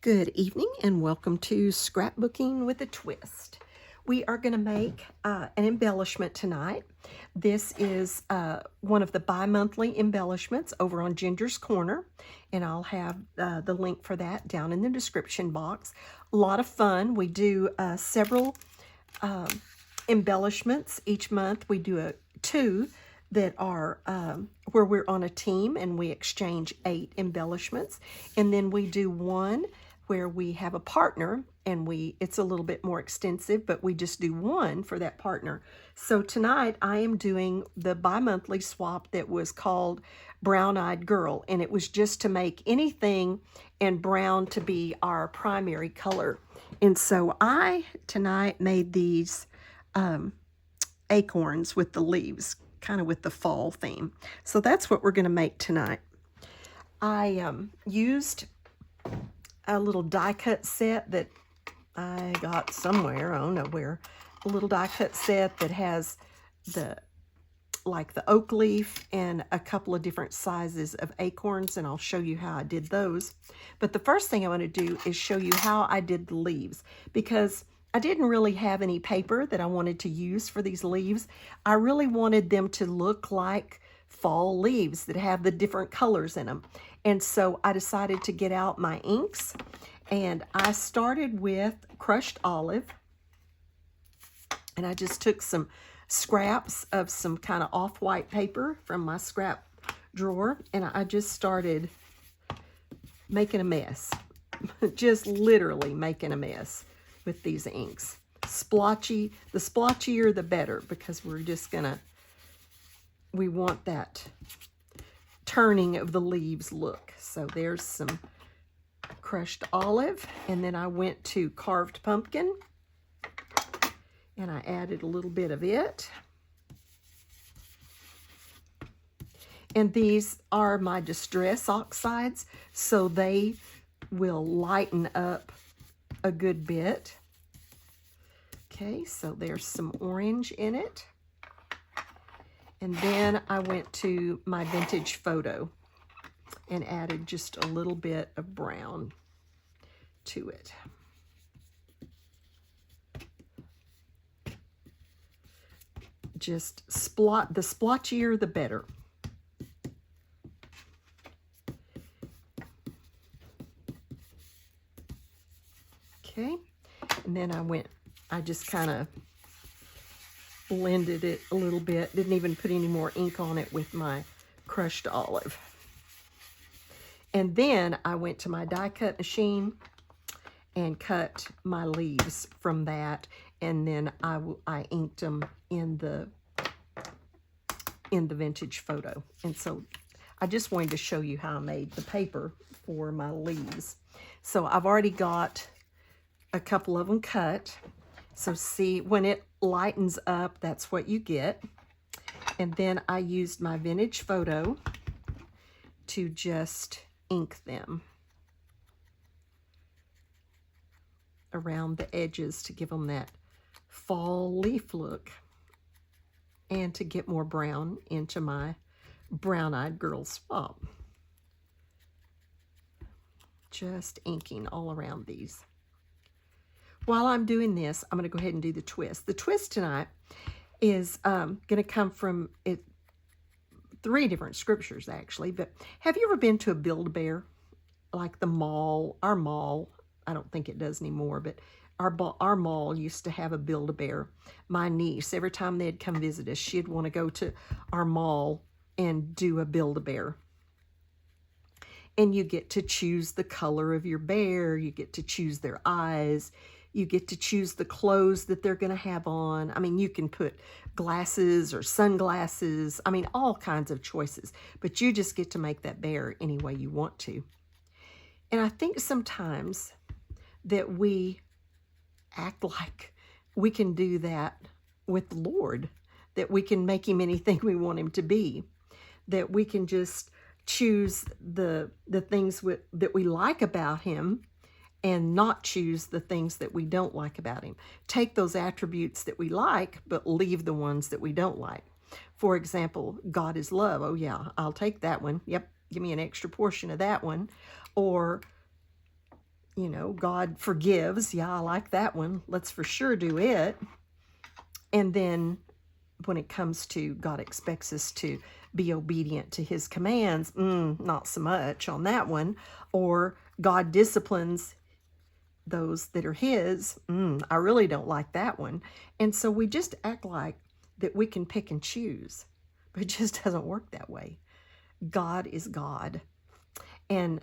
Good evening and welcome to Scrapbooking with a Twist. We are going to make an embellishment tonight. This is one of the bi-monthly embellishments over on Ginger's Corner, and I'll have the link for that down in the description box. A lot of fun. We do several embellishments each month. We do two that are where we're on a team and we exchange 8 embellishments, and then we do one where we have a partner and it's a little bit more extensive, but we just do one for that partner. So tonight I am doing the bi-monthly swap that was called Brown Eyed Girl, and it was just to make anything and brown to be our primary color. And so I tonight made these acorns with the leaves, kind of with the fall theme. So that's what we're going to make tonight. I used a little die cut set that I got somewhere, I don't know where, a little die cut set that has the oak leaf and a couple of different sizes of acorns, and I'll show you how I did those. But the first thing I want to do is show you how I did the leaves, because I didn't really have any paper that I wanted to use for these leaves. I really wanted them to look like fall leaves that have the different colors in them. And so I decided to get out my inks, and I started with crushed olive, and I just took some scraps of some kind of off-white paper from my scrap drawer, and I just started making a mess. Just literally making a mess with these inks. Splotchy, the splotchier the better, because we want that turning of the leaves look. So there's some crushed olive, and then I went to carved pumpkin, and I added a little bit of it. And these are my distress oxides, so they will lighten up a good bit. Okay, so there's some orange in it. And then I went to my vintage photo and added just a little bit of brown to it. Just the splotchier the better. Okay, and then I just kind of blended it a little bit. Didn't even put any more ink on it with my crushed olive. And then I went to my die cut machine and cut my leaves from that, and then I inked them in the vintage photo. And so I just wanted to show you how I made the paper for my leaves. So I've already got a couple of them cut. So see, when it lightens up, that's what you get. And then I used my vintage photo to just ink them around the edges to give them that fall leaf look, and to get more brown into my brown-eyed girl swap. Just inking all around these. While I'm doing this, I'm going to go ahead and do the twist. The twist tonight is going to come from 3 different scriptures, actually. But have you ever been to a Build-A-Bear? Like the mall, our mall, I don't think it does anymore, but our mall used to have a Build-A-Bear. My niece, every time they'd come visit us, she'd want to go to our mall and do a Build-A-Bear. And you get to choose the color of your bear, you get to choose their eyes, you get to choose the clothes that they're going to have on. I mean, you can put glasses or sunglasses. I mean, all kinds of choices. But you just get to make that bear any way you want to. And I think sometimes that we act like we can do that with the Lord, that we can make him anything we want him to be, that we can just choose the things that we like about him and not choose the things that we don't like about him. Take those attributes that we like, but leave the ones that we don't like. For example, God is love. Oh yeah, I'll take that one. Yep, give me an extra portion of that one. Or You know, God forgives. Yeah, I like that one. Let's for sure do it. And then when it comes to God expects us to be obedient to his commands, not so much on that one. Or God disciplines those that are his, I really don't like that one. And so we just act like that we can pick and choose, but it just doesn't work that way. God is God. And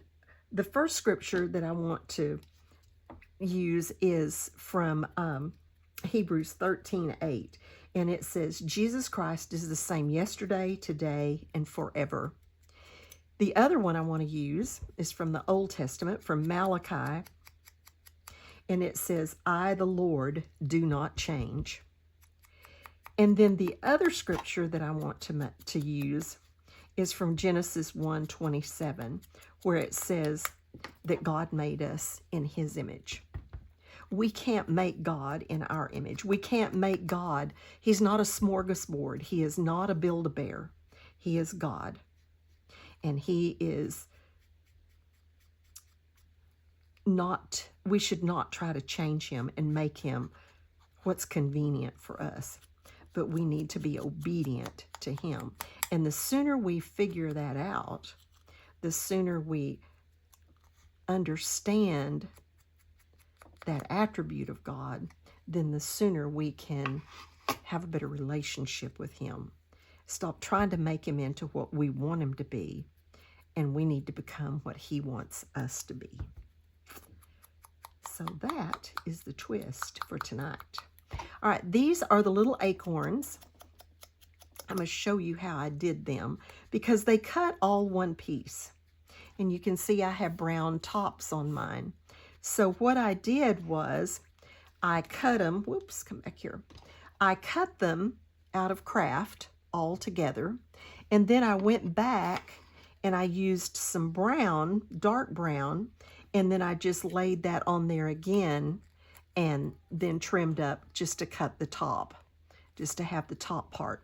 the first scripture that I want to use is from Hebrews 13:8, and it says, Jesus Christ is the same yesterday, today, and forever. The other one I want to use is from the Old Testament, from Malachi, and it says, I, the Lord, do not change. And then the other scripture that I want to use is from Genesis 1:27, where it says that God made us in his image. We can't make God in our image. We can't make God. He's not a smorgasbord. He is not a Build-A-Bear. He is God. And he is not, we should not try to change him and make him what's convenient for us. But we need to be obedient to him. And the sooner we figure that out, the sooner we understand that attribute of God, then the sooner we can have a better relationship with him. Stop trying to make him into what we want him to be, and we need to become what he wants us to be. So that is the twist for tonight. All right, these are the little acorns. I'm going to show you how I did them because they cut all one piece. And you can see I have brown tops on mine. So what I did was I cut them, whoops, come back here. I cut them out of craft all together. And then I went back and I used some brown, dark brown, and then I just laid that on there again and then trimmed up just to cut the top, just to have the top part.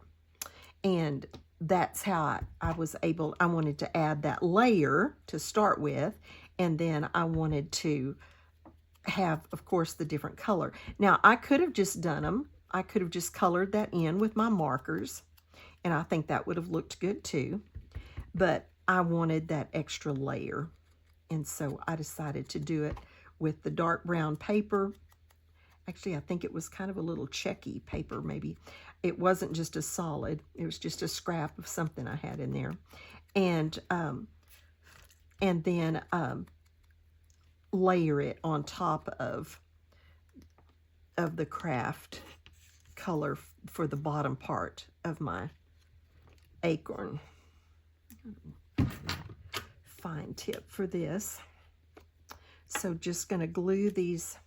And that's how I was able, I wanted to add that layer to start with, and then I wanted to have, of course, the different color. Now, I could have just done them. I could have just colored that in with my markers, and I think that would have looked good too. But I wanted that extra layer, and so I decided to do it with the dark brown paper. Actually, I think it was kind of a little checky paper, maybe. It wasn't just a solid. It was just a scrap of something I had in there. And then layer it on top of the craft color for the bottom part of my acorn. Fine tip for this. So just going to glue these,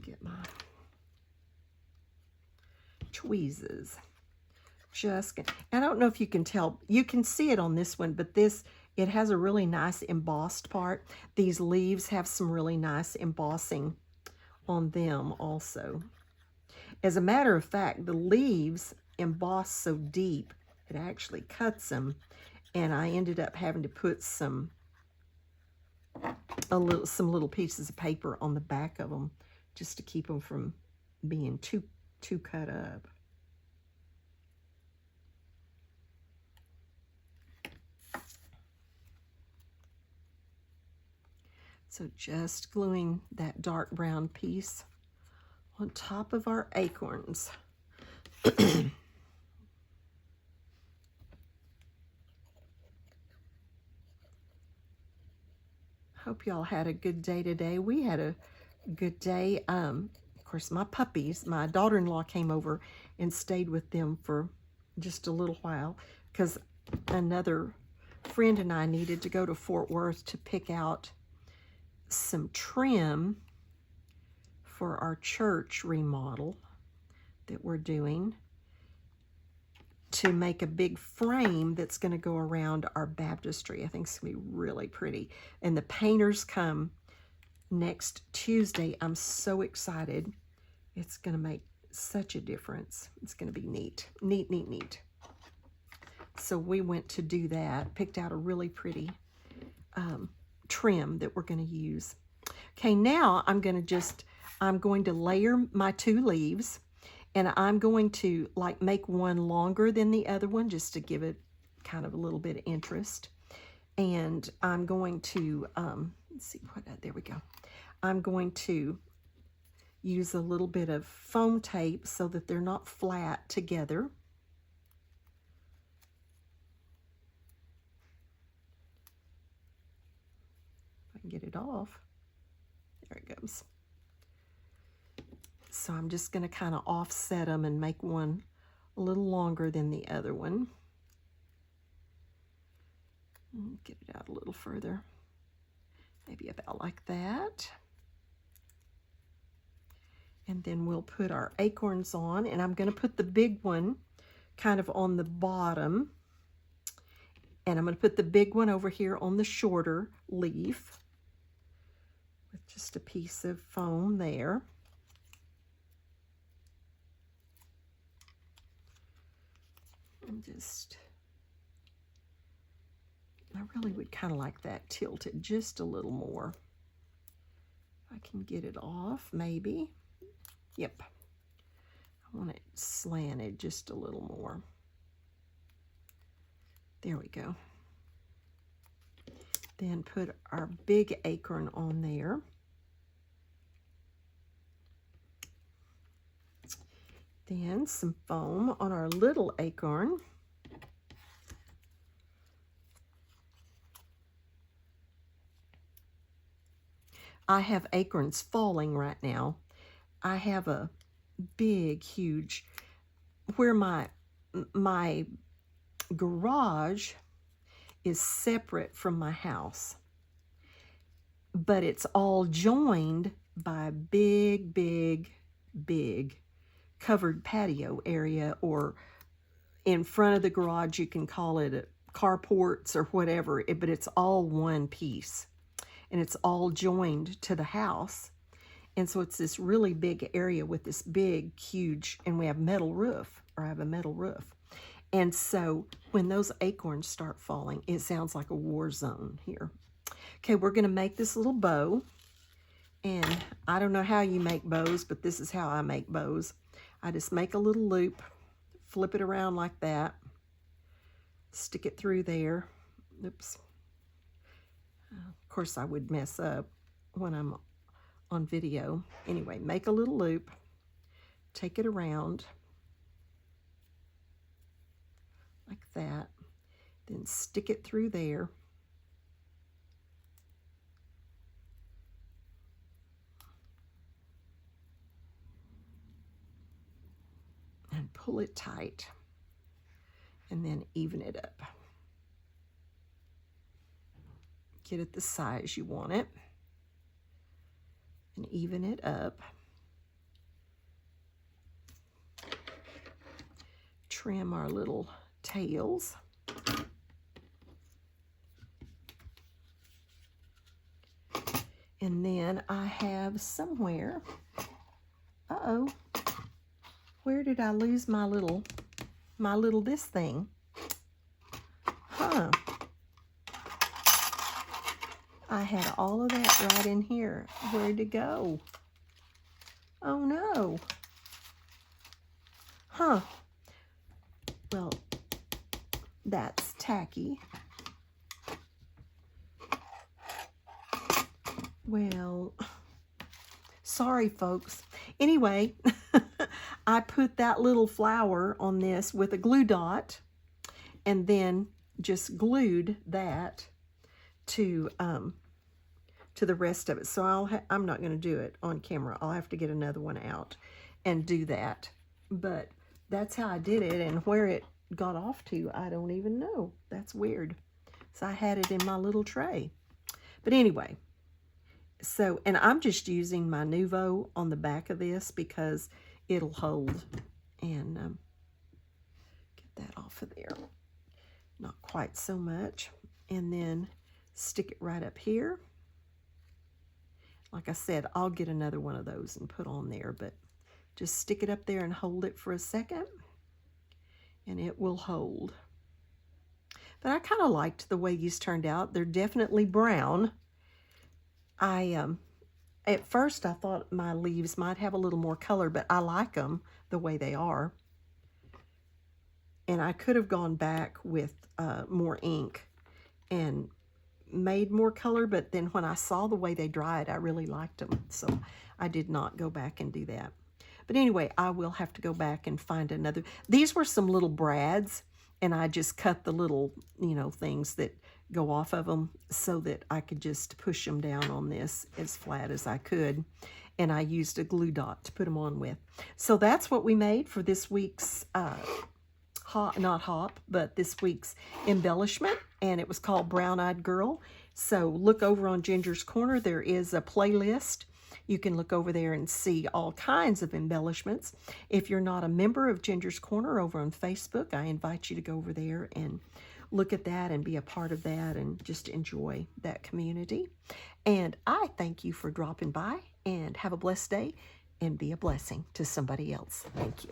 get my tweezers. I don't know if you can tell, you can see it on this one, but this, it has a really nice embossed part. These leaves have some really nice embossing on them also. As a matter of fact, the leaves emboss so deep, it actually cuts them, and I ended up having to put some little pieces of paper on the back of them just to keep them from being too cut up. So just gluing that dark brown piece on top of our acorns. Hope y'all had a good day today. We had a good day. Of course, my puppies, my daughter-in-law came over and stayed with them for just a little while because another friend and I needed to go to Fort Worth to pick out some trim for our church remodel that we're doing to make a big frame that's going to go around our baptistry. I think it's going to be really pretty. And the painters come next Tuesday. I'm so excited. It's going to make such a difference. It's going to be neat. Neat, neat, neat. So we went to do that, picked out a really pretty trim that we're going to use. Okay, now I'm going to layer my 2 leaves, and I'm going to like make one longer than the other one just to give it kind of a little bit of interest. And I'm going to, let's see, there we go. I'm going to use a little bit of foam tape so that they're not flat together. If I can get it off. There it goes. So I'm just going to kind of offset them and make one a little longer than the other one. Get it out a little further. Maybe about like that. And then we'll put our acorns on, and I'm going to put the big one kind of on the bottom. And I'm going to put the big one over here on the shorter leaf with just a piece of foam there. And I really would kind of like that tilted just a little more. If I can get it off, maybe. Yep. I want it slanted just a little more. There we go. Then put our big acorn on there. Then some foam on our little acorn. I have acorns falling right now. I have a big, huge, where my garage is separate from my house, but it's all joined by a big, big, big covered patio area, or in front of the garage, you can call it carports or whatever, but it's all one piece, and it's all joined to the house. And so it's this really big area with this big, huge, and we have metal roof, or I have a metal roof. And so when those acorns start falling, it sounds like a war zone here. Okay, we're going to make this little bow. And I don't know how you make bows, but this is how I make bows. I just make a little loop, flip it around like that, stick it through there. Oops. Of course, I would mess up when I'm on video. Anyway, make a little loop, take it around like that, then stick it through there. And pull it tight, and then even it up. Get it the size you want it, and even it up. Trim our little tails. And then I have somewhere, uh-oh, where did I lose my little this thing? Huh. I had all of that right in here. Where'd it go? Oh no. Huh. Well, that's tacky. Well, sorry folks. Anyway, I put that little flower on this with a glue dot, and then just glued that to the rest of it. So I'm not going to do it on camera. I'll have to get another one out and do that. But that's how I did it, and where it got off to, I don't even know. That's weird. So I had it in my little tray. But anyway, so, and I'm just using my Nuvo on the back of this because it'll hold. And get that off of there. Not quite so much. And then stick it right up here. Like I said, I'll get another one of those and put on there, but just stick it up there and hold it for a second, and it will hold. But I kind of liked the way these turned out. They're definitely brown, At first I thought my leaves might have a little more color, but I like them the way they are. And I could have gone back with more ink and made more color, but then when I saw the way they dried, I really liked them. So I did not go back and do that. But anyway, I will have to go back and find another. These were some little brads, and I just cut the little, things that go off of them so that I could just push them down on this as flat as I could. And I used a glue dot to put them on with. So that's what we made for this week's but this week's embellishment, and it was called Brown Eyed Girl. So look over on Ginger's Corner. There is a playlist. You can look over there and see all kinds of embellishments. If you're not a member of Ginger's Corner over on Facebook, I invite you to go over there and look at that and be a part of that and just enjoy that community. And I thank you for dropping by, and have a blessed day and be a blessing to somebody else. Thank you.